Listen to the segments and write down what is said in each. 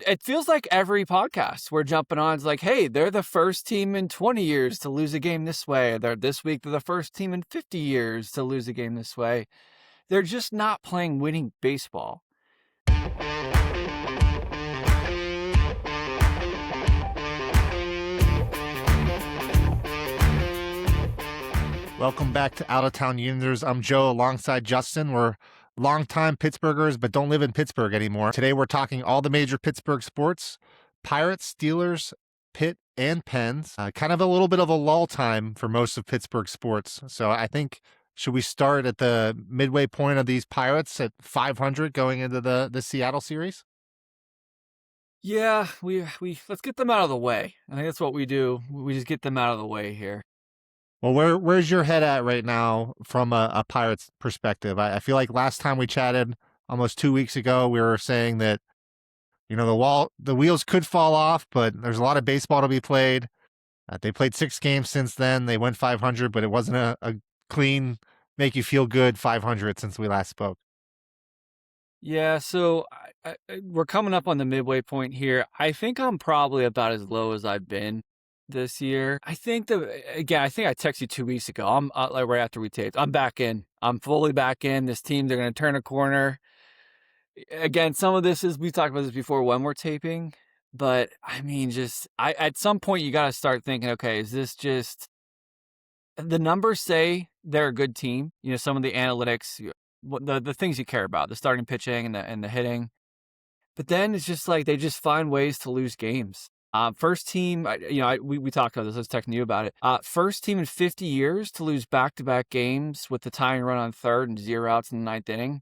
It feels like every podcast we're jumping on is like, hey, they're the first team in 20 years to lose a game this way. This week, they're the first team in 50 years to lose a game this way. They're just not playing winning baseball. Welcome back to Out of Town Yinzers. I'm Joe alongside Justin. We're longtime Pittsburghers, but don't live in Pittsburgh anymore. Today we're talking all the major Pittsburgh sports, Pirates, Steelers, Pitt, and Pens. Kind of a little bit of a lull time for most of Pittsburgh sports. So I think, should we start at the midway point of these Pirates at 500 going into the Seattle series? Yeah, we let's get them out of the way. I think that's what we do. We just get them out of the way here. Well, where's your head at right now from a Pirates perspective? I feel like last time we chatted almost 2 weeks ago, we were saying that, the wheels could fall off, but there's a lot of baseball to be played. They played 6 games since then. They went 500, but it wasn't a clean, make you feel good 500 since we last spoke. Yeah, so we're coming up on the midway point here. I think I'm probably about as low as I've been this year. I think I texted you 2 weeks ago. I'm like right after we taped. I'm back in. I'm fully back in. This team, they're going to turn a corner. Again, some of this is, we talked about this before when we're taping, but I mean, at some point you got to start thinking, okay, is this just, the numbers say they're a good team. Some of the analytics, the things you care about, the starting pitching and the hitting. But then it's just like they just find ways to lose games. First team, we talked about this. I was texting you about it. First team in 50 years to lose back-to-back games with the tying run on third and 0 outs in the 9th inning.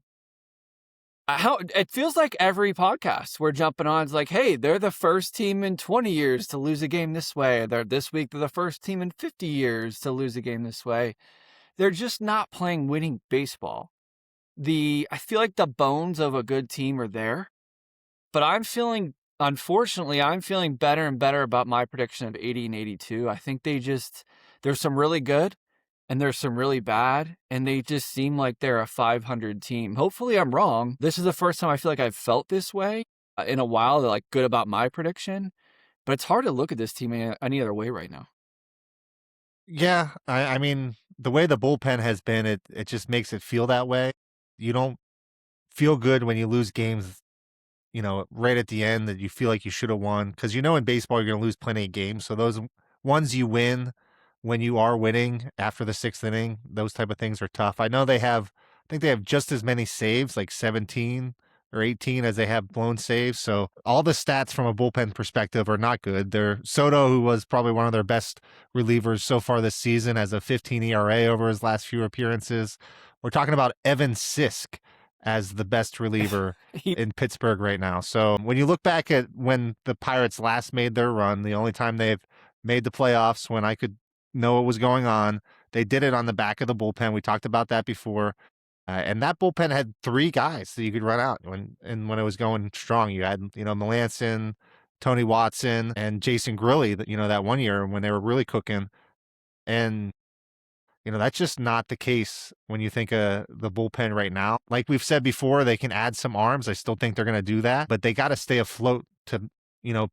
It feels like every podcast we're jumping on is like, hey, they're the first team in 20 years to lose a game this way. This week, they're the first team in 50 years to lose a game this way. They're just not playing winning baseball. I feel like the bones of a good team are there, but unfortunately, I'm feeling better and better about my prediction of 80 and 82. I think there's some really good and there's some really bad, and they just seem like they're a 500 team. Hopefully I'm wrong. This is the first time I feel like I've felt this way in a while. They're like good about my prediction, but it's hard to look at this team any other way right now. Yeah, I mean, the way the bullpen has been, it just makes it feel that way. You don't feel good when you lose games, right at the end that you feel like you should have won. Because in baseball, you're going to lose plenty of games. So those ones you win when you are winning after the 6th inning, those type of things are tough. I think they have just as many saves, like 17 or 18, as they have blown saves. So all the stats from a bullpen perspective are not good. Soto, who was probably one of their best relievers so far this season, has a 15 ERA over his last few appearances. We're talking about Evan Sisk as the best reliever in Pittsburgh right now. So when you look back at when the Pirates last made their run, the only time they've made the playoffs when I could know what was going on, they did it on the back of the bullpen. We talked about that before. And that bullpen had 3 guys that you could run out when it was going strong. You had, Melanson, Tony Watson, and Jason Grilli, that one year when they were really cooking. And that's just not the case when you think of the bullpen right now. Like we've said before, they can add some arms. I still think they're going to do that, but they got to stay afloat to,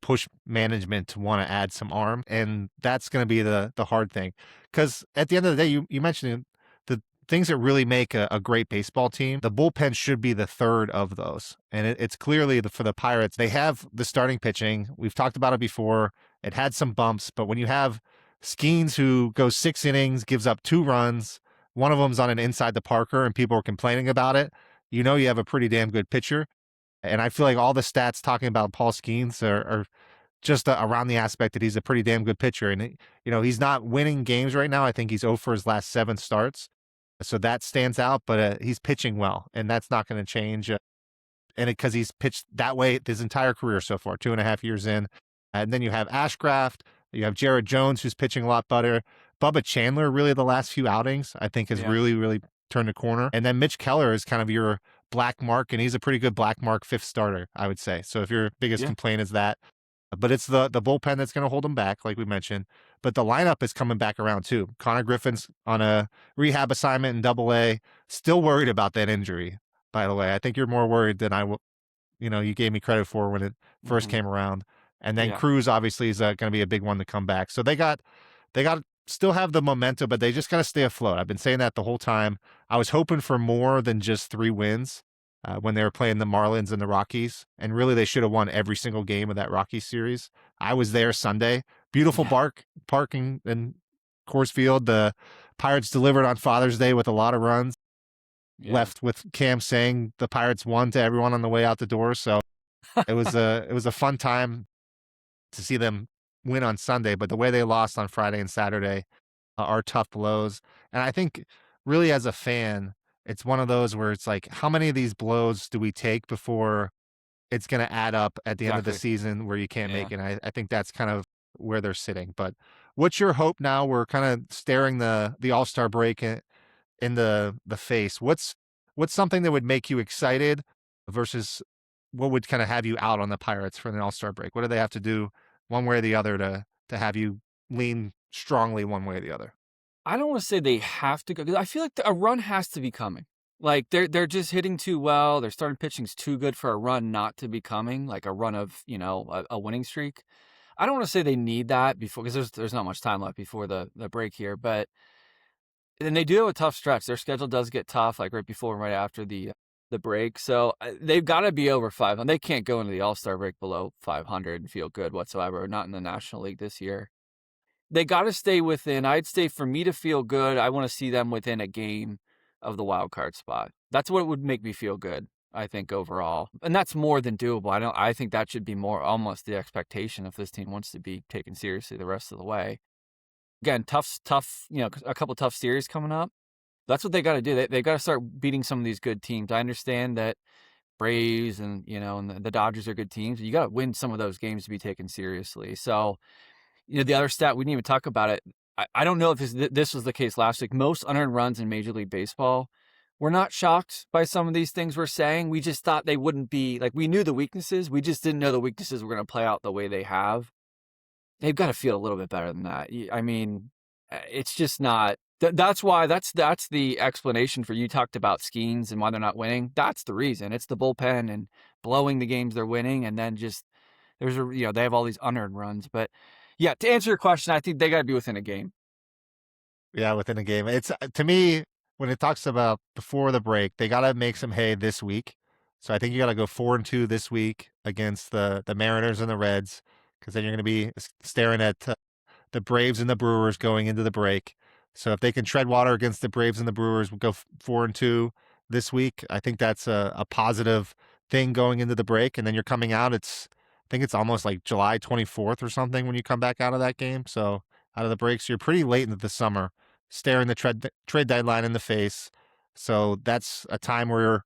push management to want to add some arm. And that's going to be the hard thing. Because at the end of the day, you mentioned the things that really make a great baseball team. The bullpen should be the third of those. And it's clearly for the Pirates, they have the starting pitching. We've talked about it before. It had some bumps, but when you have Skenes, who goes 6 innings, gives up 2 runs, one of them's on an inside the Parker, and people are complaining about it, you have a pretty damn good pitcher. And I feel like all the stats talking about Paul Skenes are just around the aspect that he's a pretty damn good pitcher. And, he's not winning games right now. I think he's 0 for his last 7 starts. So that stands out, but he's pitching well, and that's not going to change. And because he's pitched that way his entire career so far, 2.5 years in. And then you have Ashcraft. You have Jared Jones, who's pitching a lot better. Bubba Chandler, really the last few outings, I think has really, really turned a corner. And then Mitch Keller is kind of your black mark, and he's a pretty good black mark 5th starter, I would say. So if your biggest complaint is that, but it's the bullpen that's going to hold them back, like we mentioned. But the lineup is coming back around too. Connor Griffin's on a rehab assignment in Double-A. Still worried about that injury, by the way. I think you're more worried than you gave me credit for when it first Mm-hmm. came around. And then Yeah. Cruz obviously is going to be a big one to come back. So they got still have the momentum, but they just got to stay afloat. I've been saying that the whole time. I was hoping for more than just 3 wins when they were playing the Marlins and the Rockies, and really they should have won every single game of that Rockies series. I was there Sunday. Beautiful Yeah. parking in Coors Field. The Pirates delivered on Father's Day with a lot of runs. Yeah. Left with Cam saying the Pirates won to everyone on the way out the door. So it was a fun time to see them win on Sunday, but the way they lost on Friday and Saturday are tough blows. And I think really as a fan, it's one of those where it's like, how many of these blows do we take before it's going to add up at the end of the Exactly. season where you can't Yeah. make it? And I think that's kind of where they're sitting. But what's your hope now? We're kind of staring the All-Star break in the face. What's something that would make you excited versus what would kind of have you out on the Pirates for an All-Star break? What do they have to do one way or the other to have you lean strongly one way or the other? I don't want to say they have to go because I feel like a run has to be coming. Like they're just hitting too well. Their starting pitching's too good for a run not to be coming, like a run of a winning streak. I don't want to say they need that before because there's not much time left before the break here, but then they do have a tough stretch. Their schedule does get tough, like right before and right after the break. So they've got to be over 500. They can't go into the All-Star break below 500 and feel good whatsoever. Not in the National League this year. They got to stay within. I'd say for me to feel good, I want to see them within a game of the wild card spot. That's what would make me feel good, I think, overall. And that's more than doable. I think that should be more almost the expectation if this team wants to be taken seriously the rest of the way. Again, tough, a couple tough series coming up. That's what they got to do. They've got to start beating some of these good teams. I understand that Braves and the Dodgers are good teams. You got to win some of those games to be taken seriously. So, the other stat, we didn't even talk about it. I don't know if this was the case last week. Most unearned runs in Major League Baseball. We're not shocked by some of these things we're saying. We just thought they wouldn't be, like, we knew the weaknesses. We just didn't know the weaknesses were going to play out the way they have. They've got to feel a little bit better than that. I mean, it's just not. That's why that's the explanation for you talked about Skenes and why they're not winning. That's the reason. It's the bullpen and blowing the games they're winning, and then just they have all these unearned runs. But yeah, to answer your question, I think they got to be within a game. Yeah, within a game. It's to me when it talks about before the break, they got to make some hay this week. So I think you got to go 4-2 this week against the Mariners and the Reds, because then you're going to be staring at the Braves and the Brewers going into the break. So if they can tread water against the Braves and the Brewers, we'll go 4-2 this week. I think that's a positive thing going into the break. And then you're coming out. I think it's almost like July 24th or something when you come back out of that game. So out of the breaks, you're pretty late into the summer, staring the trade deadline in the face. So that's a time where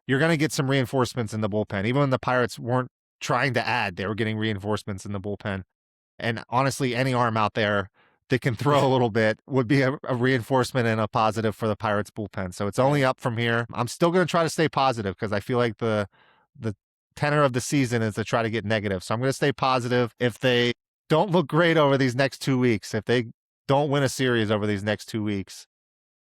you're going to get some reinforcements in the bullpen. Even when the Pirates weren't trying to add, they were getting reinforcements in the bullpen. And honestly, any arm out there that can throw a little bit would be a reinforcement and a positive for the Pirates bullpen. So it's only Right. up from here. I'm still going to try to stay positive because I feel like the tenor of the season is to try to get negative. So I'm going to stay positive. If they don't look great over these next 2 weeks, if they don't win a series over these next 2 weeks,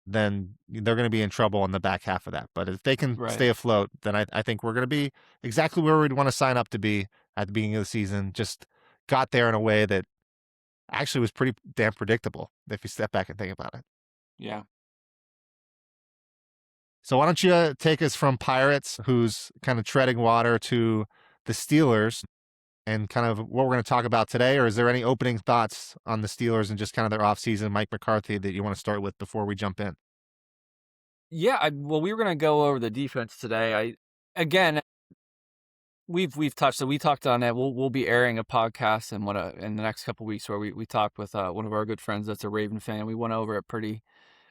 then they're going to be in trouble in the back half of that. But if they can Right. stay afloat, then I think we're going to be exactly where we'd want to sign up to be at the beginning of the season. Just got there in a way that actually was pretty damn predictable if you step back and think about it. Yeah. So why don't you take us from Pirates, who's kind of treading water, to the Steelers and kind of what we're going to talk about today? Or is there any opening thoughts on the Steelers and just kind of their offseason, Mike McCarthy, that you want to start with before we jump in? Yeah. Well, we were going to go over the defense today. Again, we've touched. So we talked on it. We'll be airing a podcast in the next couple of weeks where we talked with one of our good friends that's a Raven fan. We went over it pretty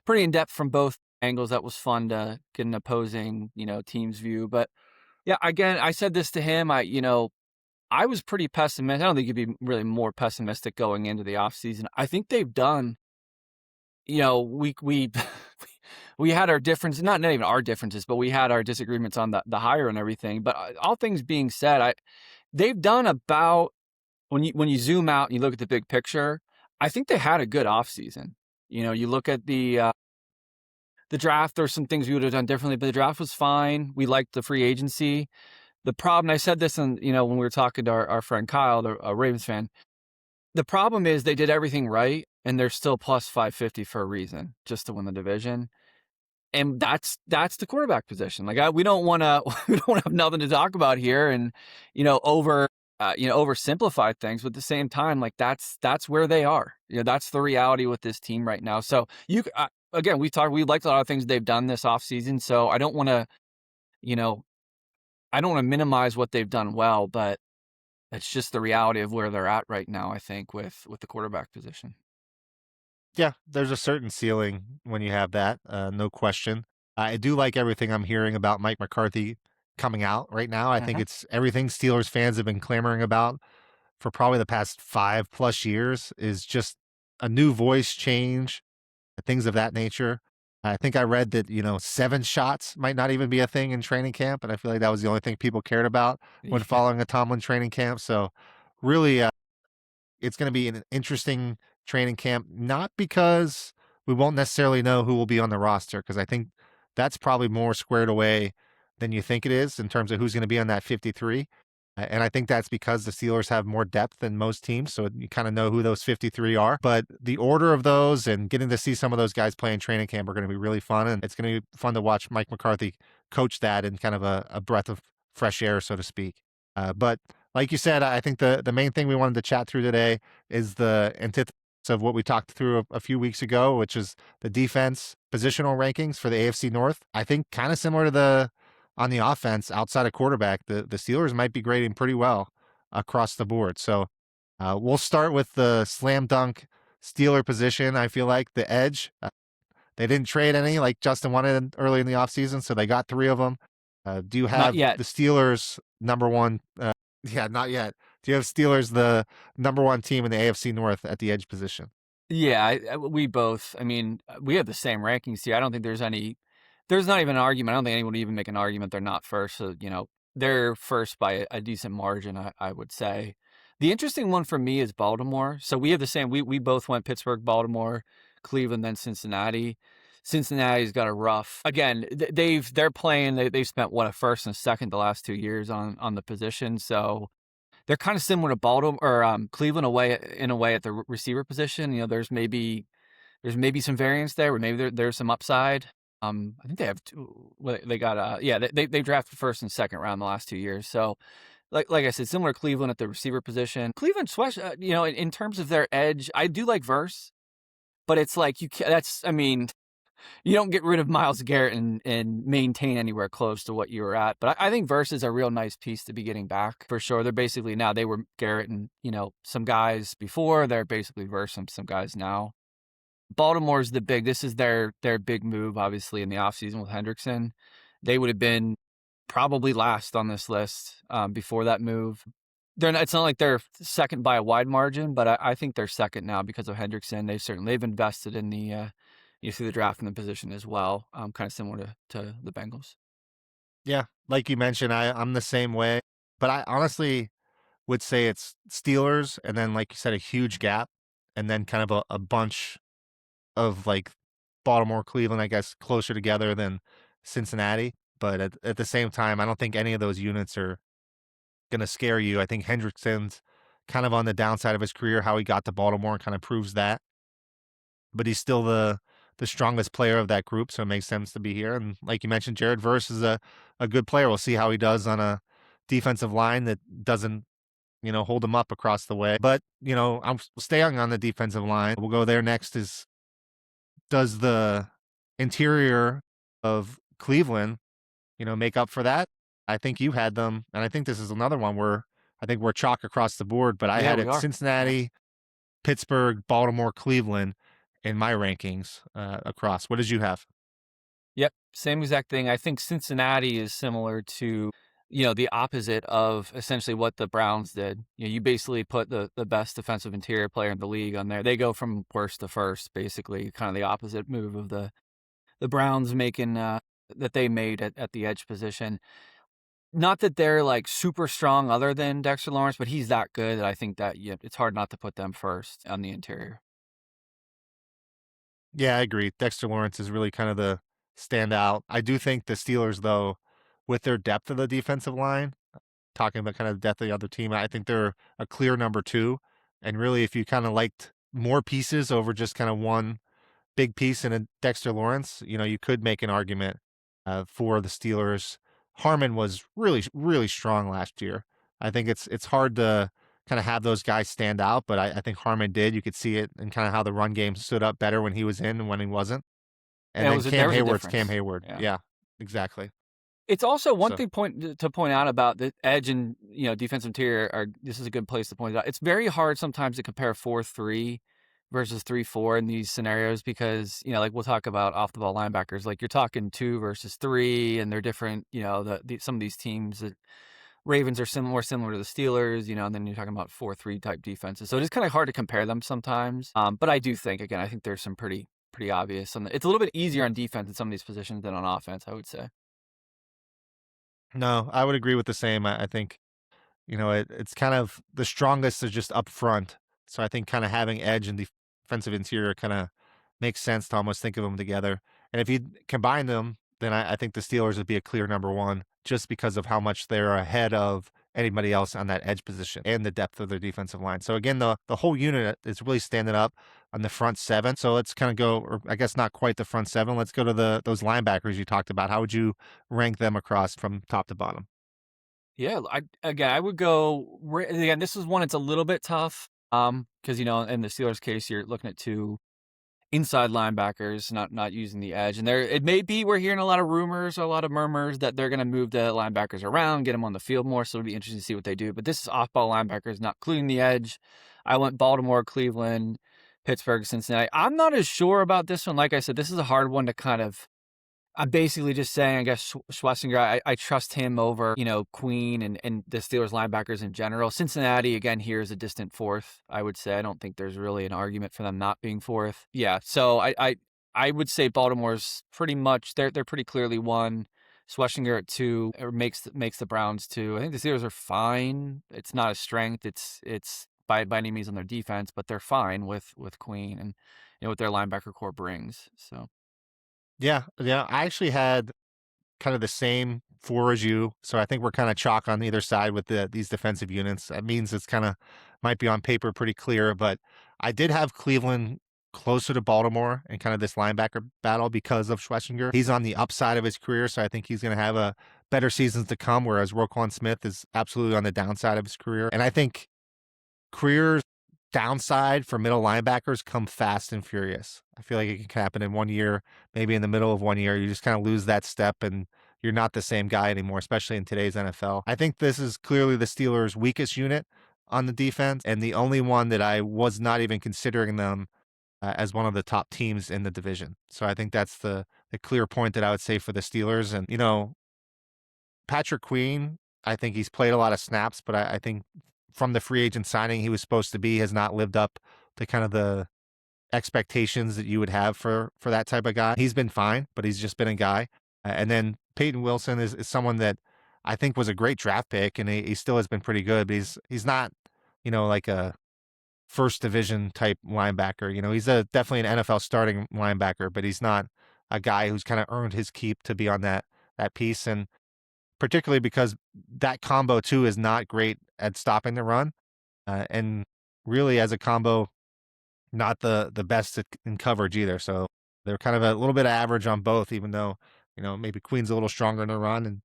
in depth from both angles. That was fun to get an opposing team's view. But yeah, again, I said this to him. I was pretty pessimistic. I don't think you'd be really more pessimistic going into the offseason. I think they've done. We we had our differences, not even our differences, but we had our disagreements on the hire and everything. But all things being said, they've done about when you zoom out and you look at the big picture, I think they had a good offseason. You look at the draft, there's some things we would have done differently, but the draft was fine. We liked the free agency. The problem, I said this when we were talking to our friend Kyle, a Ravens fan. The problem is they did everything right, and they're still plus 550 for a reason, just to win the division. And that's the quarterback position. Like we don't want to we don't have nothing to talk about here, and oversimplify things. But at the same time, like that's where they are. That's the reality with this team right now. So again, we liked a lot of things they've done this offseason. So I don't want to minimize what they've done well, but it's just the reality of where they're at right now, I think, with the quarterback position. Yeah, there's a certain ceiling when you have that, no question. I do like everything I'm hearing about Mike McCarthy coming out right now. I think Mhm. it's everything Steelers fans have been clamoring about for probably the past 5+ years is just a new voice change, things of that nature. I think I read that, 7 shots might not even be a thing in training camp, and I feel like that was the only thing people cared about when Yeah. following a Tomlin training camp. So really, it's going to be an interesting training camp, not because we won't necessarily know who will be on the roster, because I think that's probably more squared away than you think it is in terms of who's going to be on that 53. And I think that's because the Steelers have more depth than most teams. So you kind of know who those 53 are. But the order of those and getting to see some of those guys play in training camp are going to be really fun. And it's going to be fun to watch Mike McCarthy coach that in kind of a breath of fresh air, so to speak. But like you said, I think the main thing we wanted to chat through today is the antithesis of what we talked through a few weeks ago, which is the defense positional rankings for the AFC North. I think kind of similar to on the offense outside of quarterback, the Steelers might be grading pretty well across the board. So we'll start with the slam dunk Steeler position. I feel like the edge. They didn't trade any like Justin wanted early in the offseason, so they got 3 of them. Do you Not have yet. the Steelers number one? Yeah, not yet. Do you have Steelers the number one team in the AFC North at the edge position? Yeah, we both. I mean, we have the same rankings here. I don't think there's any. There's not even an argument. I don't think anyone would even make an argument they're not first. So they're first by a decent margin. I would say. The interesting one for me is Baltimore. So we have the same. We both went Pittsburgh, Baltimore, Cleveland, then Cincinnati. Cincinnati's got a rough. Again, they're playing. They've spent what, a first and a second the last 2 years on the position. So they're kind of similar to Baltimore or Cleveland away in a way at the receiver position. There's maybe some variance there, but maybe there's some upside. I think they have two. They got they drafted first and second round the last 2 years. So like I said, similar to Cleveland at the receiver position. Cleveland, in terms of their edge, I do like Verse, but it's like you can that's I mean you don't get rid of Miles Garrett and maintain anywhere close to what you were at. But I think Verse is a real nice piece to be getting back for sure. They're basically now they were Garrett and some guys before. They're basically Verse and some guys now. Baltimore's this is their big move, obviously, in the offseason with Hendrickson. They would have been probably last on this list before that move. It's not like they're second by a wide margin, but I think they're second now because of Hendrickson. They've invested in through the draft in the position as well, kind of similar to the Bengals. Yeah, like you mentioned, I'm the same way, but I honestly would say it's Steelers, and then like you said, a huge gap, and then kind of a bunch of like Baltimore, Cleveland, I guess, closer together than Cincinnati. But at the same time, I don't think any of those units are going to scare you. I think Hendrickson's kind of on the downside of his career, how he got to Baltimore kind of proves that. But he's still the strongest player of that group, so it makes sense to be here. And like you mentioned, Jared Verse is a good player. We'll see how he does on a defensive line that doesn't hold him up across the way. But I'm staying on the defensive line. We'll go there next. Is does the interior of Cleveland make up for that? I think you had them, and I think this is another one where I think we're chalk across the board, but I Yeah, had we it are. Yeah. Cincinnati, Pittsburgh, Baltimore, Cleveland in my rankings across. What did you have? Yep, same exact thing. I think Cincinnati is similar to, the opposite of essentially what the Browns did. You basically put the best defensive interior player in the league on there. They go from worst to first, basically, kind of the opposite move of the Browns making that they made at the edge position. Not that they're like super strong other than Dexter Lawrence, but he's that good that I think that it's hard not to put them first on the interior. Yeah, I agree. Dexter Lawrence is really kind of the standout. I do think the Steelers, though, with their depth of the defensive line, talking about kind of the depth of the other team, I think they're a clear number 2. And really, if you kind of liked more pieces over just kind of one big piece in a Dexter Lawrence, you could make an argument for the Steelers. Harmon was really, really strong last year. I think it's hard to kind of have those guys stand out, but I think Harmon did. You could see it in kind of how the run game stood up better when he was in and when he wasn't. And Yeah, then there Cam was a Hayward's Cam difference. Hayward. Yeah. Yeah, exactly. It's also one So thing to point out about the edge and defensive interior. This is a good place to point it out. It's very hard sometimes to compare 4-3 versus 3-4 in these scenarios because like we'll talk about off the ball linebackers. Like you're talking 2 versus 3, and they're different. Some of these teams, the Ravens are more similar to the Steelers. And then you're talking about 4-3 type defenses. So it is kind of hard to compare them sometimes. But I do think I think there's some pretty obvious. It's a little bit easier on defense in some of these positions than on offense, I would say. no, I would agree with the same. I think it's kind of the strongest is just up front. So I think kind of having edge and defensive interior kind of makes sense to almost think of them together. And if you combine them, then I think the Steelers would be a clear number 1 just because of how much they're ahead of anybody else on that edge position and the depth of their defensive line. So again, the whole unit is really standing up on the front 7. So let's kind of go, or I guess not quite the front 7. Let's go to those linebackers you talked about. How would you rank them across from top to bottom? Yeah, I would go again. This is one. It's a little bit tough, because in the Steelers' case, you're looking at 2 inside linebackers, not using the edge, and it may be we're hearing a lot of rumors, a lot of murmurs that they're going to move the linebackers around, get them on the field more. So it'll be interesting to see what they do. But this is off-ball linebackers, not including the edge. I went Baltimore, Cleveland, Pittsburgh, Cincinnati. I'm not as sure about this one. Like I said, this is a hard one to kind of. I'm basically just saying, I guess, Schlesinger, I trust him over, Queen and the Steelers linebackers in general. Cincinnati, again, here is a distant 4th, I would say. I don't think there's really an argument for them not being 4th. Yeah, so I would say Baltimore's pretty much, they're pretty clearly 1. Schlesinger at 2 or makes the Browns 2. I think the Steelers are fine. It's not a strength. It's by any means on their defense, but they're fine with Queen and what their linebacker core brings. So. Yeah, yeah. I actually had kind of the same 4 as you, so I think we're kind of chalk on either side with these defensive units. That means it's kind of might be on paper pretty clear, but I did have Cleveland closer to Baltimore in kind of this linebacker battle because of Schlesinger. He's on the upside of his career, so I think he's going to have a better seasons to come, whereas Roquan Smith is absolutely on the downside of his career. And I think career downside for middle linebackers come fast and furious. I feel like it can happen in 1 year, maybe in the middle of 1 year. You just kind of lose that step and you're not the same guy anymore, especially in today's NFL. I think this is clearly the Steelers' weakest unit on the defense and the only one that I was not even considering them as one of the top teams in the division. So I think that's the clear point that I would say for the Steelers. And, Patrick Queen, I think he's played a lot of snaps, but I think from the free agent signing he was supposed to be has not lived up to kind of the expectations that you would have for that type of guy. He's been fine, but he's just been a guy. And then Peyton Wilson is someone that I think was a great draft pick, and he still has been pretty good, but he's not, like a first division type linebacker. He's definitely an NFL starting linebacker, but he's not a guy who's kind of earned his keep to be on that piece. And particularly because that combo too is not great at stopping the run. And really as a combo, not the best in coverage either. So they're kind of a little bit of average on both, even though, maybe Queen's a little stronger in the run and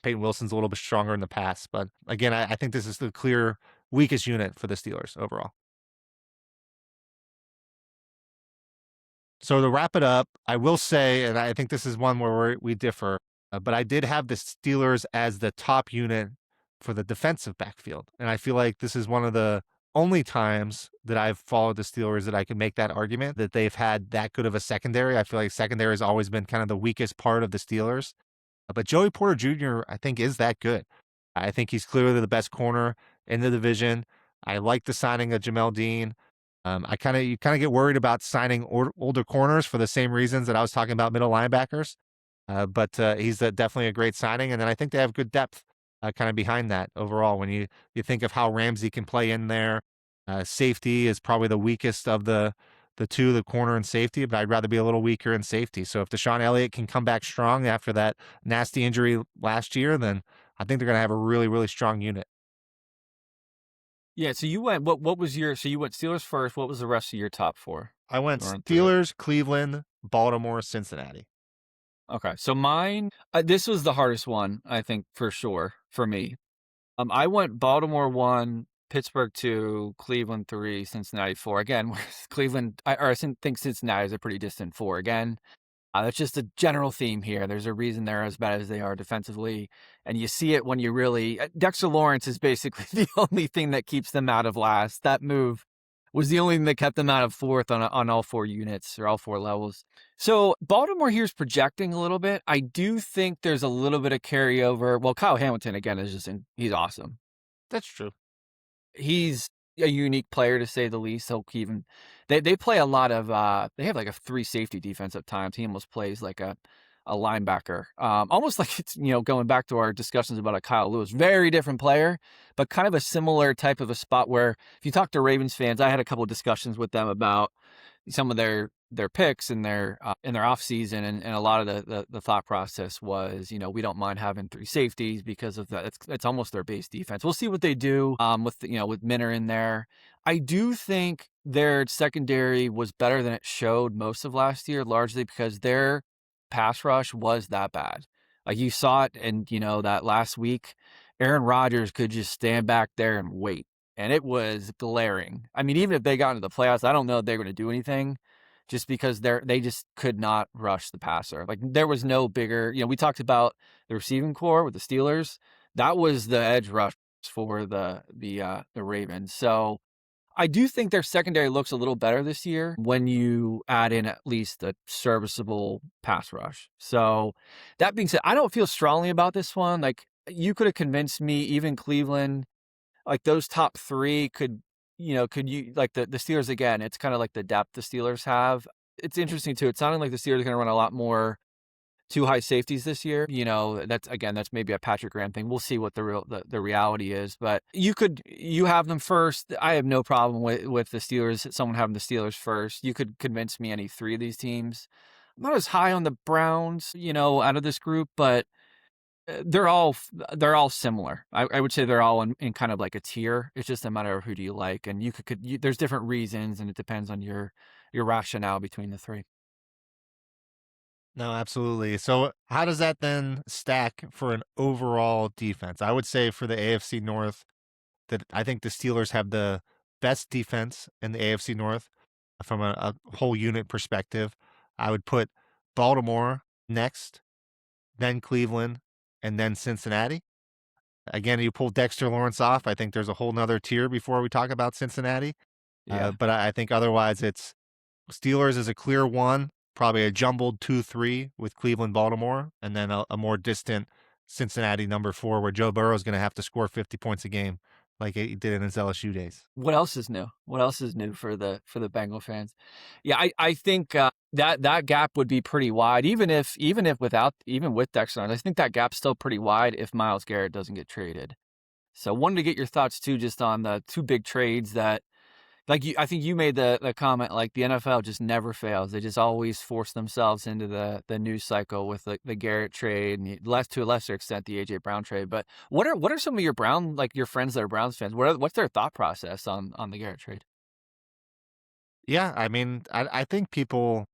Peyton Wilson's a little bit stronger in the pass. But again, I think this is the clear weakest unit for the Steelers overall. So to wrap it up, I will say, and I think this is one where we differ, but I did have the Steelers as the top unit for the defensive backfield. And I feel like this is one of the only times that I've followed the Steelers that I can make that argument that they've had that good of a secondary. I feel like secondary has always been kind of the weakest part of the Steelers. But Joey Porter Jr., I think, is that good. I think he's clearly the best corner in the division. I like the signing of Jamel Dean. You kind of get worried about signing older corners for the same reasons that I was talking about middle linebackers. But he's definitely a great signing. And then I think they have good depth kind of behind that overall. When you think of how Ramsey can play in there, safety is probably the weakest of the two, the corner and safety, but I'd rather be a little weaker in safety. So if Deshaun Elliott can come back strong after that nasty injury last year, then I think they're going to have a really, really strong unit. Yeah, so you went what was your so you went Steelers first. What was the rest of your top four? I went Run through it. Steelers, Cleveland, Baltimore, Cincinnati. Okay, so mine this was the hardest one, I think, for sure, for me. I went Baltimore 1, Pittsburgh 2, Cleveland 3, Cincinnati 4. Again, Cleveland or I think Cincinnati is a pretty distant 4 again. That's just a general theme here. There's a reason they're as bad as they are defensively, and you see it when you really Dexter Lawrence is basically the only thing that keeps them out of last. That move was the only thing that kept them out of fourth on all four units or all four levels. So Baltimore here's projecting a little bit. I do think there's a little bit of carryover. Well, Kyle Hamilton again is he's awesome. That's true. He's a unique player to say the least. They play a lot of they have like a 3 safety defense at times. He almost plays like a linebacker. Almost like it's, going back to our discussions about a Kyle Lewis, very different player, but kind of a similar type of a spot where if you talk to Ravens fans, I had a couple of discussions with them about some of their picks in their offseason, and a lot of the thought process was, we don't mind having 3 safeties because of that. It's almost their base defense. We'll see what they do with Minner in there. I do think their secondary was better than it showed most of last year, largely because their pass rush was that bad. Like you saw it, and that last week, Aaron Rodgers could just stand back there and wait. And it was glaring. I mean, even if they got into the playoffs, I don't know if they're going to do anything just because they just could not rush the passer. Like there was no bigger, we talked about the receiving core with the Steelers. That was the edge rush for the Ravens. So I do think their secondary looks a little better this year when you add in at least a serviceable pass rush. So that being said, I don't feel strongly about this one. Like you could have convinced me, even Cleveland, like those top 3 could you like the Steelers again, it's kind of like the depth the Steelers have. It's interesting too. It sounded like the Steelers are going to run a lot more 2 high safeties this year. That's maybe a Patrick Graham thing. We'll see what the reality is, but you have them first. I have no problem with the Steelers, someone having the Steelers first. You could convince me any 3 of these teams. I'm not as high on the Browns, out of this group, but they're all similar. I would say they're all in kind of like a tier. It's just a matter of who do you like, and there's different reasons, and it depends on your rationale between the 3. No, absolutely. So how does that then stack for an overall defense? I would say for the AFC North that I think the Steelers have the best defense in the AFC North from a whole unit perspective. I would put Baltimore next, then Cleveland, and then Cincinnati. Again, you pull Dexter Lawrence off, I think there's a whole nother tier before we talk about Cincinnati. Yeah. But I think otherwise it's Steelers is a clear 1, probably a jumbled 2-3 with Cleveland, Baltimore, and then a more distant Cincinnati number 4 where Joe Burrow is going to have to score 50 points a game like he did in his LSU days. What else is new? What else is new for the Bengal fans? Yeah, I think that gap would be pretty wide, even with Dexter. I think that gap's still pretty wide if Miles Garrett doesn't get traded. So wanted to get your thoughts too, just on the 2 big trades that, like I think you made the comment, like the NFL just never fails. They just always force themselves into the news cycle with the Garrett trade, and to a lesser extent the AJ Brown trade. But what are some of your your friends that are Browns fans? What's their thought process on the Garrett trade? Yeah, I mean, I think people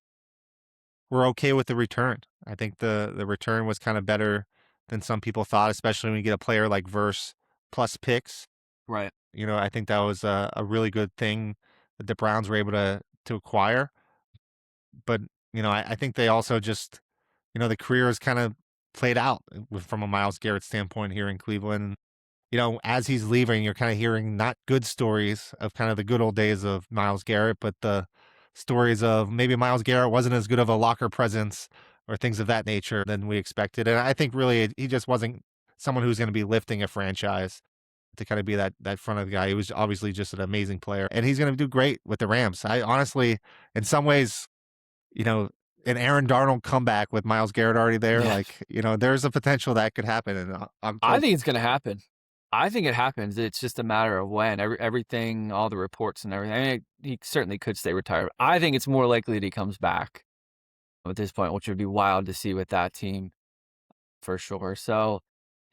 were okay with the return. I think the return was kind of better than some people thought, especially when you get a player like Verse plus picks. Right. I think that was a really good thing that the Browns were able to acquire. But, I think they also just, the career has kind of played out from a Miles Garrett standpoint here in Cleveland. As he's leaving, you're kind of hearing not good stories of kind of the good old days of Miles Garrett, but the stories of maybe Miles Garrett wasn't as good of a locker presence or things of that nature than we expected. And I think really he just wasn't someone who's going to be lifting a franchise to kind of be that front of the guy. He was obviously just an amazing player, and he's going to do great with the Rams. I honestly, in some ways, an Aaron Darnold comeback with Miles Garrett already there, Yeah. there's a potential that could happen. And I think it's going to happen. I think it happens. It's just a matter of when. Everything, all the reports and everything. I mean, he certainly could stay retired. I think it's more likely that he comes back at this point, which would be wild to see with that team for sure. So,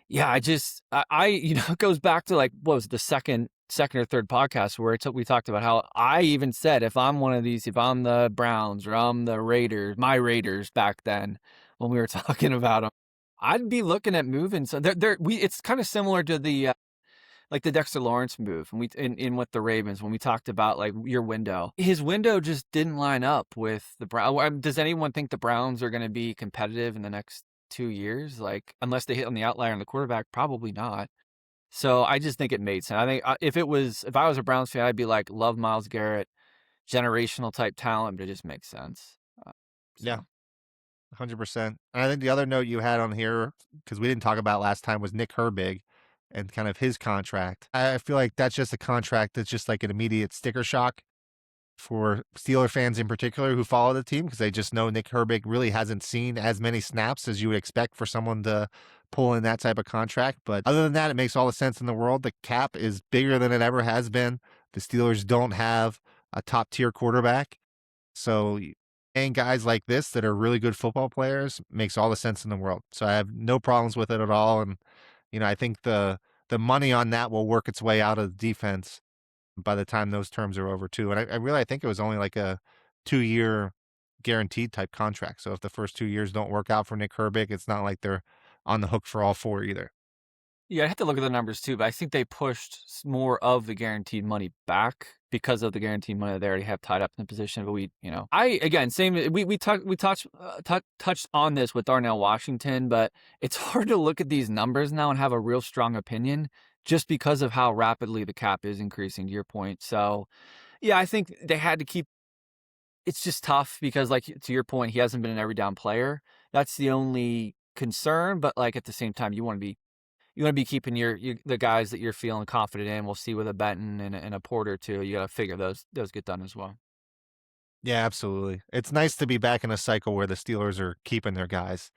Yeah, it goes back to like, what was it, the second or third podcast where we talked about how I even said, if I'm one of these, if I'm the Browns or I'm the Raiders, my Raiders back then when we were talking about them, I'd be looking at moving. So it's kind of similar to the like the Dexter Lawrence move, and in with the Ravens when we talked about like your window. His window just didn't line up with the Browns. Does anyone think the Browns are going to be competitive in the next 2 years? Like, unless they hit on the outlier on the quarterback, probably not. So I just think it made sense. I think if I was a Browns fan, I'd be like, love Miles Garrett, generational type talent, but it just makes sense. Yeah, So 100%. And I think the other note you had on here, because we didn't talk about last time, was Nick Herbig and kind of his contract. I feel like that's just a contract that's just like an immediate sticker shock for Steeler fans in particular who follow the team, because they just know Nick Herbig really hasn't seen as many snaps as you would expect for someone to pull in that type of contract. But other than that, it makes all the sense in the world. The cap is bigger than it ever has been. The Steelers don't have a top tier quarterback. So paying guys like this that are really good football players makes all the sense in the world. So I have no problems with it at all. And, I think the money on that will work its way out of the defense by the time those terms are over too. And I think it was only like a 2-year guaranteed type contract. So if the first 2 years don't work out for Nick Herbig, it's not like they're on the hook for all four either. yeah, I have to look at the numbers too, but I think they pushed more of the guaranteed money back because of the guaranteed money that they already have tied up in the position. But we touched on this with Darnell Washington, but it's hard to look at these numbers now and have a real strong opinion just because of how rapidly the cap is increasing, to your point. So yeah, I think they had to keep. It's just tough because, like, to your point, he hasn't been an every down player. That's the only concern. But like at the same time, you want to be keeping the guys that you're feeling confident in. We'll see with a Benton and a Porter too. You got to figure those get done as well. Yeah, absolutely. It's nice to be back in a cycle where the Steelers are keeping their guys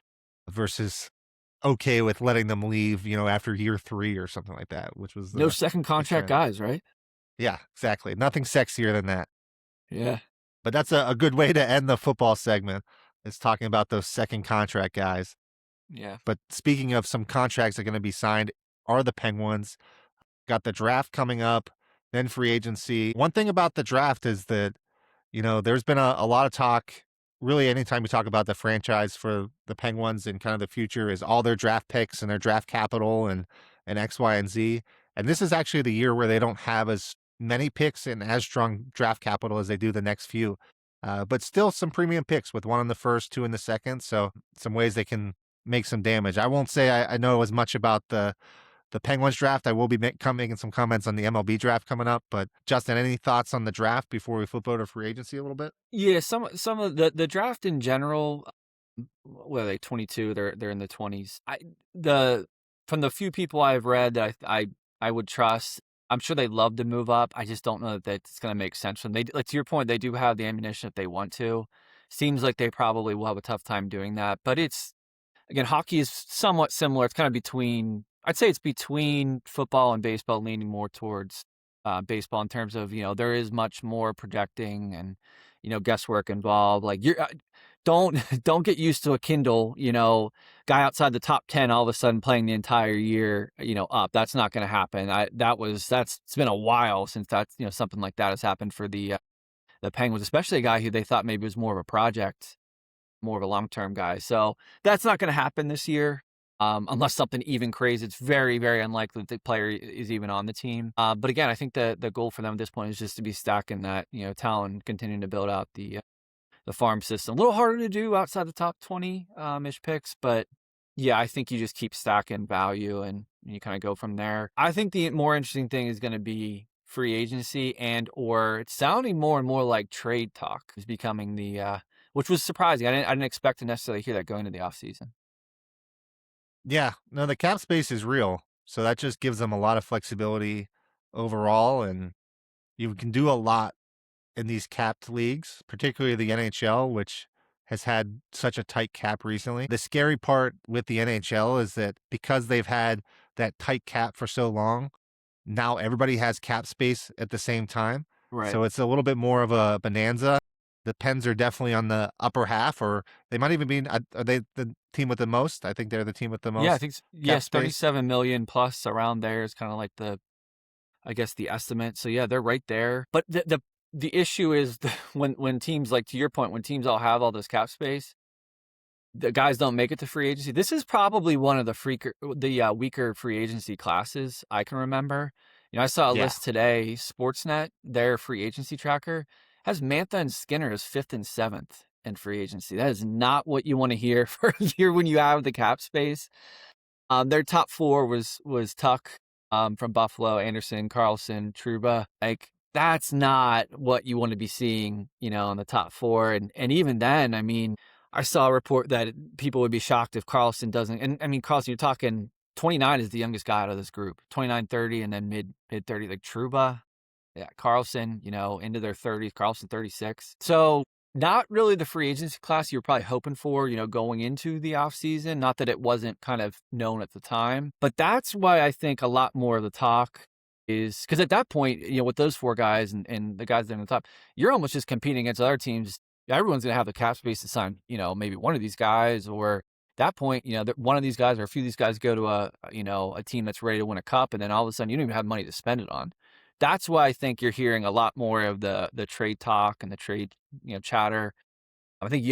versus okay with letting them leave, after year 3 or something like that, which was No the second contract trend. guys, right? Yeah, exactly. Nothing sexier than that. Yeah, But that's a good way to end the football segment, is talking about those second contract guys. yeah. But speaking of some contracts that are going to be signed, are the Penguins. Got the draft coming up, then free agency. One thing about the draft is that, there's been a lot of talk. Really, anytime we talk about the franchise for the Penguins and kind of the future, is all their draft picks and their draft capital and X, Y, and Z. And this is actually the year where they don't have as many picks and as strong draft capital as they do the next few. But still some premium picks with one in the first, two in the second. So some ways they can make some damage. I won't say I know as much about the Penguins draft. I will be making some comments on the MLB draft coming up. But Justin, any thoughts on the draft before we flip over to free agency a little bit? Yeah, some of the draft in general, what are they, 22? They're in the 20s. The From the few people I've read that I would trust, I'm sure they'd love to move up. I just don't know that that's going to make sense for them. Like, to your point, they do have the ammunition if they want to. Seems like they probably will have a tough time doing that. But again, hockey is somewhat similar. It's kind of between, I'd say it's between football and baseball, leaning more towards baseball in terms of, there is much more projecting and, guesswork involved. Like, don't get used to a Kindle, guy outside the top 10 all of a sudden playing the entire year, up. That's not going to happen. It's been a while since that's, something like that has happened for the Penguins, especially a guy who they thought maybe was more of a project, more of a long-term guy. So that's not going to happen this year. Unless something even crazy. It's very, very unlikely that the player is even on the team. But again, I think the goal for them at this point is just to be stacking that, talent and continuing to build out the farm system. A little harder to do outside the top 20 ish picks, but yeah, I think you just keep stacking value and you kind of go from there. I think the more interesting thing is going to be free agency or it's sounding more and more like trade talk is becoming which was surprising. I didn't expect to necessarily hear that going into the offseason. Yeah, no, the cap space is real. So that just gives them a lot of flexibility overall. And you can do a lot in these capped leagues, particularly the NHL, which has had such a tight cap recently. The scary part with the NHL is that because they've had that tight cap for so long, now everybody has cap space at the same time. Right. So it's a little bit more of a bonanza the Pens are definitely on the upper half, or they might even be. Are they the team with the most? I think they're the team with the Yeah, I most think cap yes, space. 37 million plus around there is kind of like I guess the estimate. So yeah, they're right there. But the issue is when teams, like to your point, when teams all have all this cap space, the guys don't make it to free agency. This is probably one of the weaker free agency classes I can remember. I saw a Yeah, list today. Sportsnet, their free agency tracker, has Mantha and Skinner as 5th and 7th in free agency. That is not what you want to hear for a year when you have the cap space. Their top 4 was Tuck, from Buffalo, Anderson, Carlson, Truba. Like, that's not what you want to be seeing, in the top 4. And even then, I mean, I saw a report that people would be shocked if Carlson doesn't. And I mean, Carlson, you're talking 29 is the youngest guy out of this group, 29, 30, and then mid 30, like Truba. Yeah, Carlson, into their 30s, Carlson 36. So not really the free agency class you were probably hoping for, going into the offseason. Not that it wasn't kind of known at the time, but that's why I think a lot more of the talk is because at that point, with those 4 guys and the guys that are in the top, you're almost just competing against other teams. Everyone's going to have the cap space to sign, maybe one of these guys, or at that point, one of these guys or a few of these guys go to a team that's ready to win a cup, and then all of a sudden you don't even have money to spend it on. That's why I think you're hearing a lot more of the trade talk and the trade, chatter. I think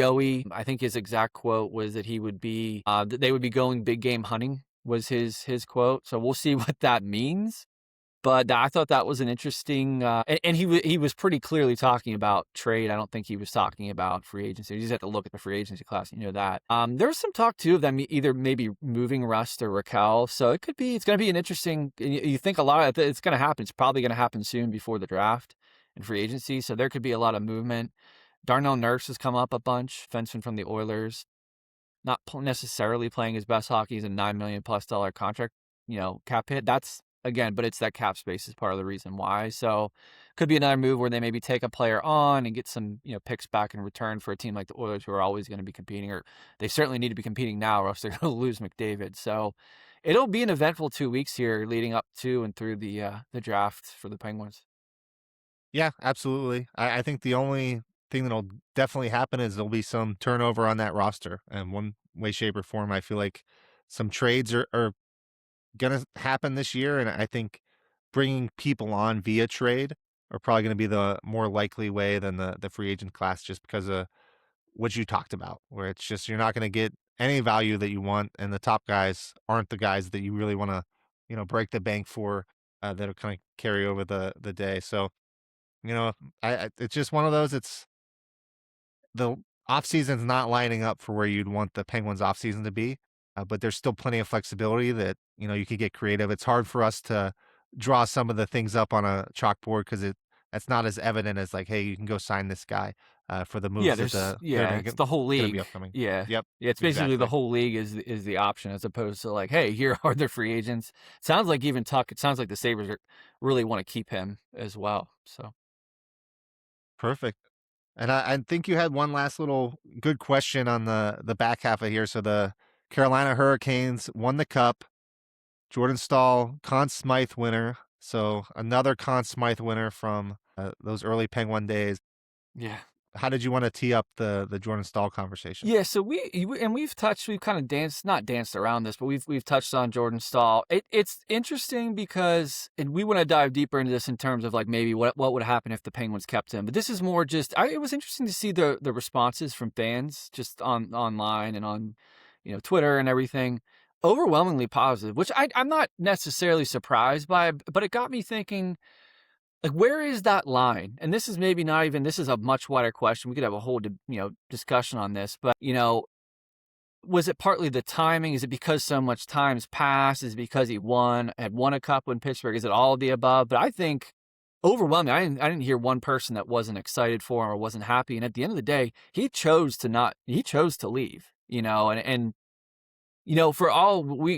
I think his exact quote was that he would be, that they would be going big game hunting was his quote. So we'll see what that means. But I thought that was an interesting, and he was pretty clearly talking about trade. I don't think he was talking about free agency. You just have to look at the free agency class, that. There was some talk too of them either maybe moving Rust or Raquel. So it's going to be an interesting. You think a lot of it's going to happen. It's probably going to happen soon before the draft and free agency. So there could be a lot of movement. Darnell Nurse has come up a bunch, fenceman from the Oilers, not necessarily playing his best hockey. He's a $9 million+ contract, cap hit. That's, again, but it's that cap space is part of the reason why. So could be another move where they maybe take a player on and get some, picks back in return for a team like the Oilers, who are always going to be competing, or they certainly need to be competing now, or else they're going to lose McDavid. So it'll be an eventful 2 weeks here leading up to and through the draft for the Penguins. yeah, absolutely. I think the only thing that'll definitely happen is there'll be some turnover on that roster, and one way, shape, or form. I feel like some trades are gonna happen this year, and I think bringing people on via trade are probably going to be the more likely way than the free agent class, just because of what you talked about, where it's just you're not going to get any value that you want, and the top guys aren't the guys that you really want to, break the bank for, that'll kind of carry over the day. So, it's just one of those. It's the off season's not lining up for where you'd want the Penguins off season to be, but there's still plenty of flexibility that you could get creative. It's hard for us to draw some of the things up on a chalkboard because that's not as evident as like, hey, you can go sign this guy for the Yeah, moves that they're it's the whole going to be league. upcoming. Yeah. Yep, Yeah, it's basically the exactly. whole league is the option, as opposed to like, hey, here are the free agents. Sounds like even Tuck, it sounds like the Sabres really want to keep him as well. So Perfect. And I think you had one last little good question on the back half of here. So the Carolina Hurricanes won the cup. Jordan Stahl, Conn Smythe winner. So another Conn Smythe winner from those early Penguin days. yeah. How did you want to tee up the Jordan Stahl conversation? Yeah, so we've kind of not danced around this, but we've touched on Jordan Stahl. It's interesting because, and we want to dive deeper into this in terms of like maybe what would happen if the Penguins kept him. But this is more just, it was interesting to see the responses from fans just online and on, Twitter and everything. Overwhelmingly positive, which I'm not necessarily surprised by, but it got me thinking, like, where is that line? And this is maybe not even, this is a much wider question. We could have a whole, discussion on this, but, was it partly the timing? Is it because so much time's passed? Is it because he had won a cup in Pittsburgh? Is it all of the above? But I think overwhelming, I didn't hear one person that wasn't excited for him or wasn't happy. And at the end of the day, he chose to leave, and for all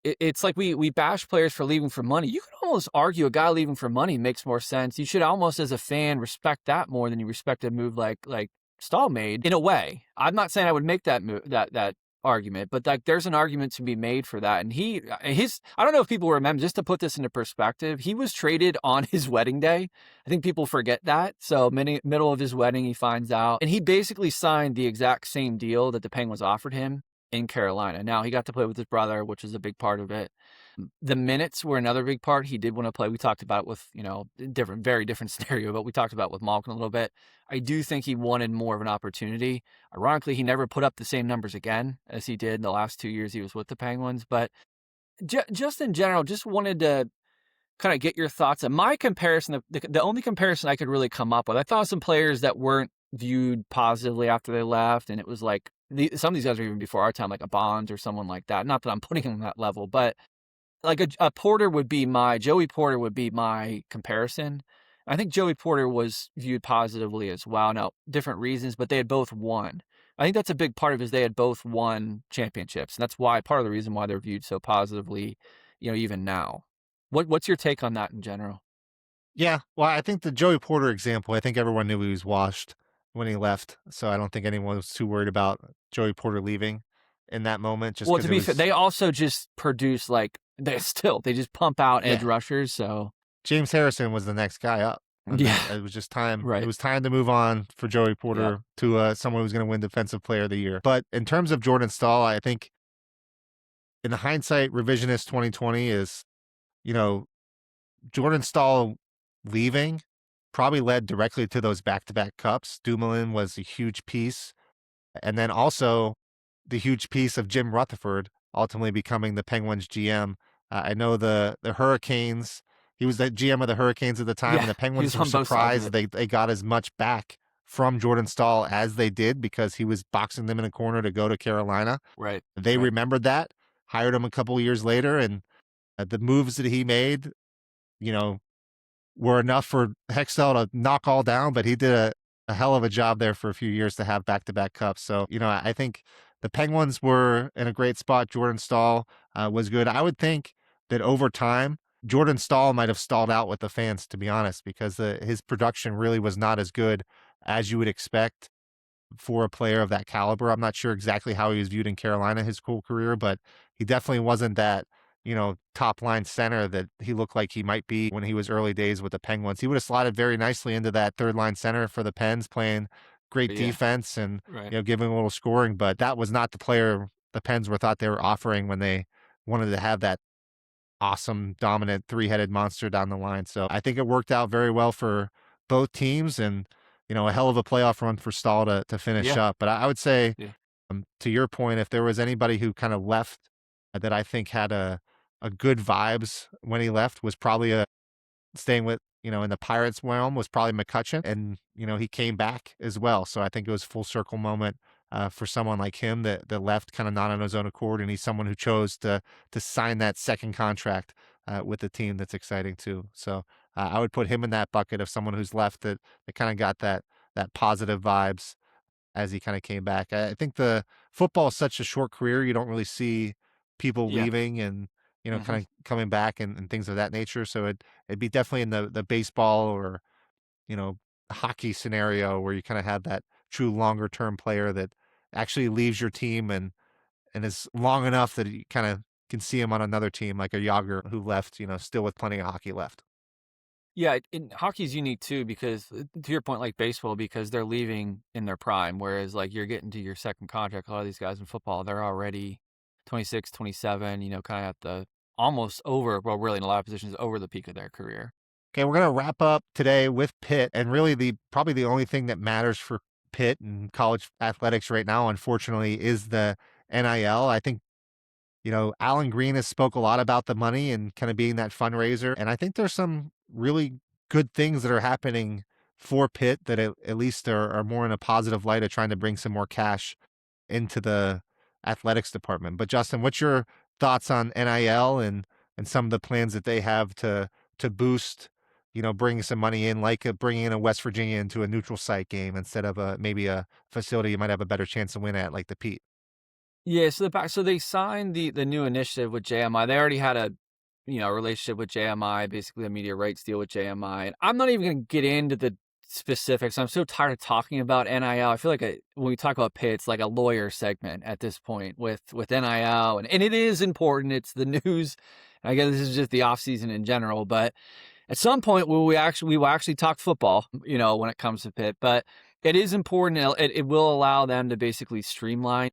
it's like we bash players for leaving for money. You could almost argue a guy leaving for money makes more sense. You should almost, as a fan, respect that more than you respect a move like Stahl made. In a way, I'm not saying I would make that move, that argument, but like there's an argument to be made for that. And I don't know if people remember, just to put this into perspective, he was traded on his wedding day. I think people forget that. So middle of his wedding, he finds out, and he basically signed the exact same deal that the Penguins offered him in Carolina. Now he got to play with his brother, which is a big part of it. The minutes were another big part. He did want to play. We talked about it with, very different scenario, but we talked about it with Malkin a little bit. I do think he wanted more of an opportunity. Ironically, he never put up the same numbers again as he did in the last 2 years he was with the Penguins. But just in general, just wanted to kind of get your thoughts on my comparison. The only comparison I could really come up with, I thought some players that weren't viewed positively after they left, and it was like some of these guys are even before our time, like a Bonds or someone like that. Not that I'm putting him on that level, but like a Joey Porter would be my comparison. I think Joey Porter was viewed positively as well. Now, different reasons, but they had both won. I think that's a big part of it is they had both won championships. And that's why part of the reason why they're viewed so positively, even now. What's your take on that in general? Yeah, well, I think the Joey Porter example, I think everyone knew he was washed when he left, so I don't think anyone was too worried about Joey Porter leaving in that moment just Well, because to it be fair, was they also just produce they just pump out edge yeah. rushers. So James Harrison was the next guy up, and then yeah, it was just time. It right. was time to move on for Joey Yeah, Porter to someone who's going to win Defensive Player of the Year. But in terms of Jordan Stahl, I think in the hindsight revisionist 2020 is, you know, Jordan Stahl leaving probably led directly to those back-to-back cups. Dumoulin was a huge piece. And then also the huge piece of Jim Rutherford ultimately becoming the Penguins GM. I know the Hurricanes, he was the GM of the Hurricanes at the time, and yeah. the He Penguins was were on both sides of surprised it. they got as much back from Jordan Stahl as they did because he was boxing them in a corner to go to Carolina. Right, They right. remembered that, hired him a couple of years later, and the moves that he made, you know, were enough for Hextall to knock all down, but he did a hell of a job there for a few years to have back-to-back cups. So, I think the Penguins were in a great spot. Jordan Stahl was good. I would think that over time, Jordan Stahl might have stalled out with the fans, to be honest, because his production really was not as good as you would expect for a player of that caliber. I'm not sure exactly how he was viewed in Carolina his whole career, but he definitely wasn't that, top line center that he looked like he might be when he was early days with the Penguins. He would have slotted very nicely into that third line center for the Pens, playing great Yeah, defense and, right. giving a little scoring, but that was not the player the Pens thought they were offering when they wanted to have that awesome, dominant three-headed monster down the line. So I think it worked out very well for both teams and, a hell of a playoff run for Stahl to finish Yeah, up. But I would say, yeah. to your point, if there was anybody who kind of left that I think had a good vibes when he left was probably staying with, in the Pirates realm was probably McCutcheon. And, he came back as well. So I think it was full circle moment for someone like him that left kind of not on his own accord. And he's someone who chose to sign that second contract with the team. That's exciting too. So I would put him in that bucket of someone who's left that kind of got that positive vibes as he kind of came back. I think the football is such a short career. You don't really see people Yeah. leaving and, Mhm. kind of coming back and things of that nature. So it'd be definitely in the baseball or, you know, hockey scenario where you kind of have that true longer term player that actually leaves your team and is long enough that you kind of can see him on another team like a Yager who left, still with plenty of hockey left. Yeah, and hockey's unique too because to your point, like baseball, because they're leaving in their prime, whereas like you're getting to your second contract. A lot of these guys in football, they're already 26, 27, kind of at the almost over, well, really in a lot of positions, over the peak of their career. Okay, we're gonna wrap up today with Pitt, and really the probably the only thing that matters for Pitt and college athletics right now, unfortunately, is the NIL. I think Alan Green has spoke a lot about the money and kind of being that fundraiser, and I think there's some really good things that are happening for Pitt that at least are more in a positive light of trying to bring some more cash into the athletics department. But Justin, what's your thoughts on NIL and some of the plans that they have to boost, bringing some money in, like bringing in a West Virginia into a neutral site game instead of maybe a facility you might have a better chance to win at, like the Pete. Yeah, so they signed the new initiative with JMI. They already had a relationship with JMI, basically a media rights deal with JMI. And I'm not even going to get into the specifics. I'm so tired of talking about NIL. I feel like when we talk about Pitt, it's like a lawyer segment at this point with NIL, and it is important. It's the news. I guess this is just the offseason in general, but at some point we will actually talk football, when it comes to Pitt. But it is important. It will allow them to basically streamline.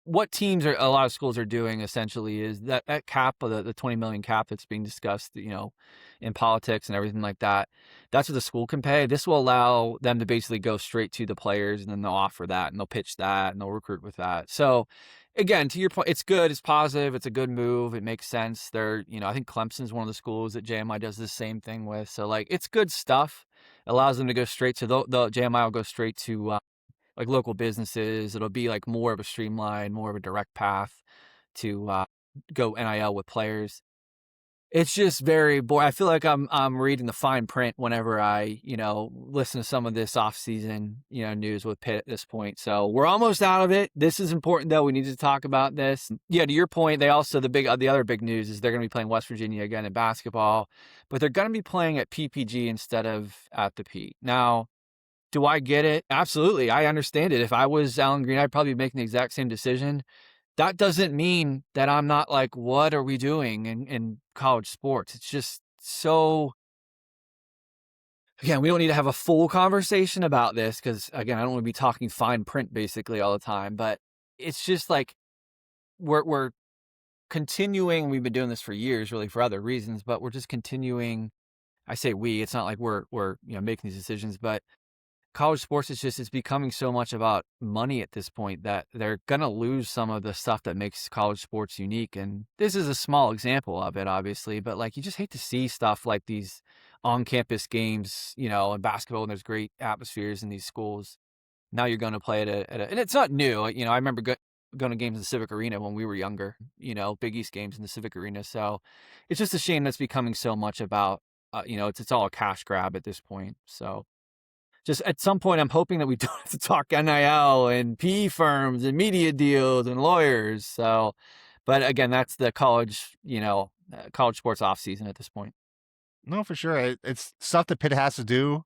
What a lot of schools are doing essentially is that cap of the 20 million cap that's being discussed, in politics and everything like that. That's what the school can pay. This will allow them to basically go straight to the players, and then they'll offer that and they'll pitch that and they'll recruit with that. So again, to your point, it's good. It's positive. It's a good move. It makes sense. I think Clemson's one of the schools that JMI does the same thing with. So like, it's good stuff. It allows them to go straight to the JMI will go straight to, like local businesses. It'll be like more of a streamline, more of a direct path to go NIL with players. It's just very boring. I feel like I'm reading the fine print whenever I, listen to some of this offseason, news with Pitt at this point. So we're almost out of it. This is important though. We need to talk about this. Yeah, to your point, the other big news is they're going to be playing West Virginia again in basketball, but they're going to be playing at PPG instead of at the Pete. Now, do I get it? Absolutely. I understand it. If I was Alan Green, I'd probably be making the exact same decision. That doesn't mean that I'm not like, what are we doing in college sports? It's just so, again, we don't need to have a full conversation about this because, again, I don't want to be talking fine print basically all the time, but it's just like we're continuing. We've been doing this for years, really for other reasons, but we're just continuing. I say we, it's not like we're making these decisions, but college sports it's becoming so much about money at this point that they're going to lose some of the stuff that makes college sports unique. And this is a small example of it, obviously, but like, you just hate to see stuff like these on-campus games, in basketball, and there's great atmospheres in these schools. Now you're going to play and it's not new. I remember going to games in the Civic Arena when we were younger, Big East games in the Civic Arena. So it's just a shame that's becoming so much about, it's all a cash grab at this point. So just at some point, I'm hoping that we don't have to talk NIL and PE firms and media deals and lawyers. So, but again, that's the college sports off season at this point. No, for sure. It's stuff that Pitt has to do.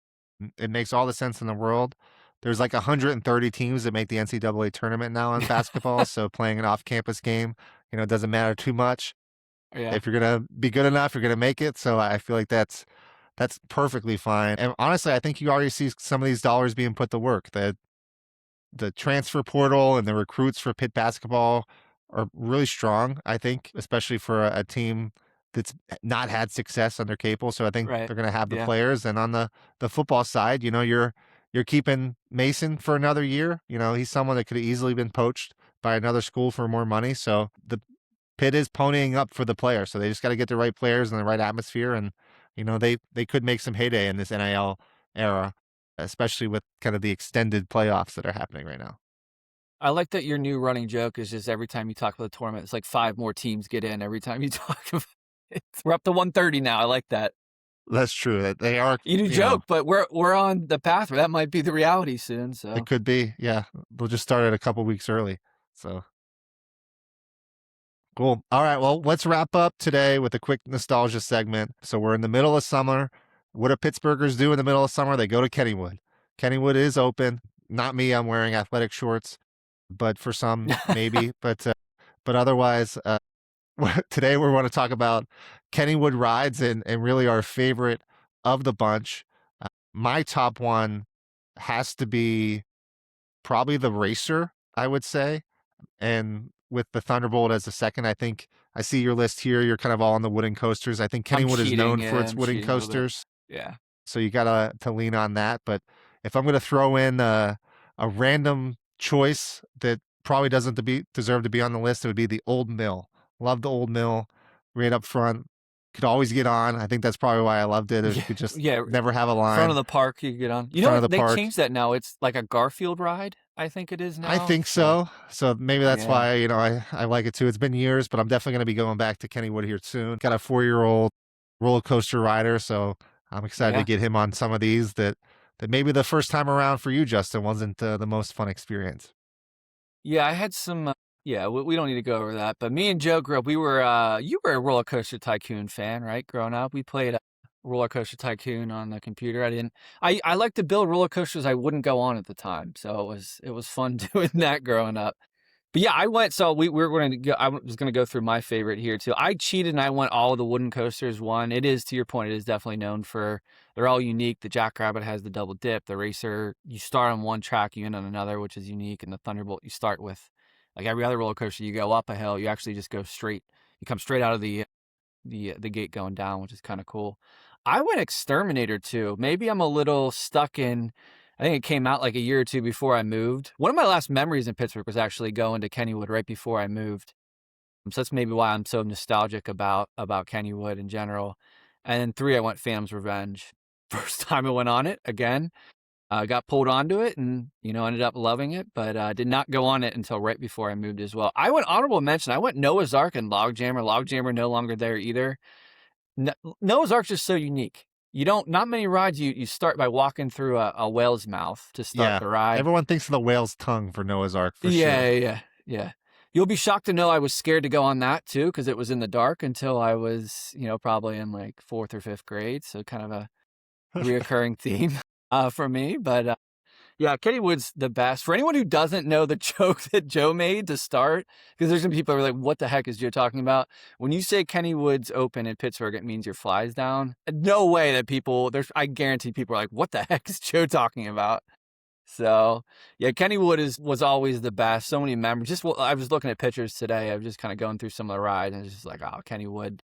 It makes all the sense in the world. There's like 130 teams that make the NCAA tournament now in basketball. So playing an off-campus game, it doesn't matter too much. Yeah. If you're going to be good enough, you're going to make it. So I feel like that's perfectly fine. And honestly, I think you already see some of these dollars being put to work. The transfer portal and the recruits for Pitt basketball are really strong, I think, especially for a team that's not had success under Capel. So I think they're going to have the players. And on the football side, you're keeping Mason for another year. He's someone that could have easily been poached by another school for more money. So the Pitt is ponying up for the players. So they just got to get the right players and the right atmosphere. And they could make some heyday in this NIL era, especially with kind of the extended playoffs that are happening right now. I like that your new running joke is just every time you talk about the tournament, it's like 5 more teams get in every time you talk about it. We're up to 130 now. I like that. That's true. They are. You joke, but we're on the path where that might be the reality soon. So it could be. Yeah, they'll just start it a couple weeks early. So. Cool. All right. Well, let's wrap up today with a quick nostalgia segment. So we're in the middle of summer. What do Pittsburghers do in the middle of summer? They go to Kennywood. Kennywood is open. Not me. I'm wearing athletic shorts, but for some, maybe. But otherwise, today we want to talk about Kennywood rides and really our favorite of the bunch. My top one has to be probably the Racer, I would say. And with the Thunderbolt as the second, I think I see your list here. You're kind of all on the wooden coasters. I think Kennywood is known for its wooden coasters. Yeah. So you got to lean on that. But if I'm going to throw in a random choice that probably doesn't deserve to be on the list, it would be the Old Mill. Love the Old Mill right up front. Could always get on. I think that's probably why I loved it. You could just never have a line. Front of the park, you could get on. They changed that now. It's like a Garfield ride. I think it is now. I think so. So maybe that's why, I like it too. It's been years, but I'm definitely going to be going back to Kennywood here soon. Got a 4-year-old roller coaster rider, so I'm excited to get him on some of these that maybe the first time around for you, Justin, wasn't the most fun experience. Yeah, I had some, we don't need to go over that, but me and Joe grew up, you were a roller coaster tycoon fan, right? Growing up, we played Roller Coaster Tycoon on the computer. I like to build roller coasters I wouldn't go on at the time, so it was fun doing that growing up. But yeah, I went. So we're going to go. I was going to go through my favorite here too. I cheated and I went all of the wooden coasters. One, it is, to your point, it is definitely known for, they're all unique. The Jackrabbit has the double dip. The Racer, you start on one track, you end on another, which is unique. And the Thunderbolt, you start with, like every other roller coaster, you go up a hill. You actually just go straight. You come straight out of the gate going down, which is kind of cool. I went Exterminator too. Maybe I'm a little stuck in. I think it came out like a year or two before I moved. One of my last memories in Pittsburgh was actually going to Kennywood right before I moved. So that's maybe why I'm so nostalgic about Kennywood in general. And then 3, I went Phantom's Revenge. First time I went on it again. Got pulled onto it and, ended up loving it, but did not go on it until right before I moved as well. I went honorable mention. I went Noah's Ark and Logjammer. Logjammer no longer there either. Noah's Ark's just so unique. Not many rides you start by walking through a whale's mouth to start the ride. Everyone thinks of the whale's tongue for Noah's Ark for sure. Yeah. You'll be shocked to know I was scared to go on that too, because it was in the dark until I was, probably in like 4th or 5th grade. So kind of a reoccurring theme for me. But yeah, Kennywood's the best. For anyone who doesn't know the joke that Joe made to start, because there's some people who are like, what the heck is Joe talking about? When you say Kennywood's open in Pittsburgh, it means your fly's down. No way that I guarantee people are like, what the heck is Joe talking about? So yeah, Kennywood was always the best. So many memories. I was looking at pictures today. I was just kind of going through some of the rides, and it's just like, oh, Kennywood.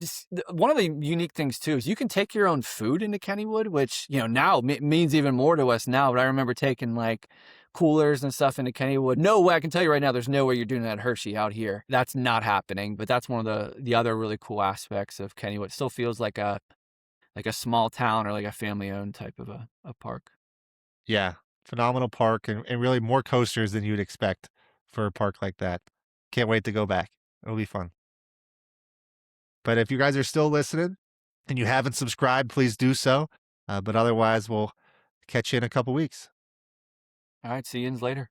One of the unique things too is you can take your own food into Kennywood, which now means even more to us now. But I remember taking like coolers and stuff into Kennywood. No way, I can tell you right now, there's no way you're doing that at Hershey out here. That's not happening. But that's one of the other really cool aspects of Kennywood. It still feels like a small town or like a family owned type of a park. Yeah. Phenomenal park and really more coasters than you'd expect for a park like that. Can't wait to go back. It'll be fun. But if you guys are still listening and you haven't subscribed, please do so. But otherwise, we'll catch you in a couple weeks. All right, see you later.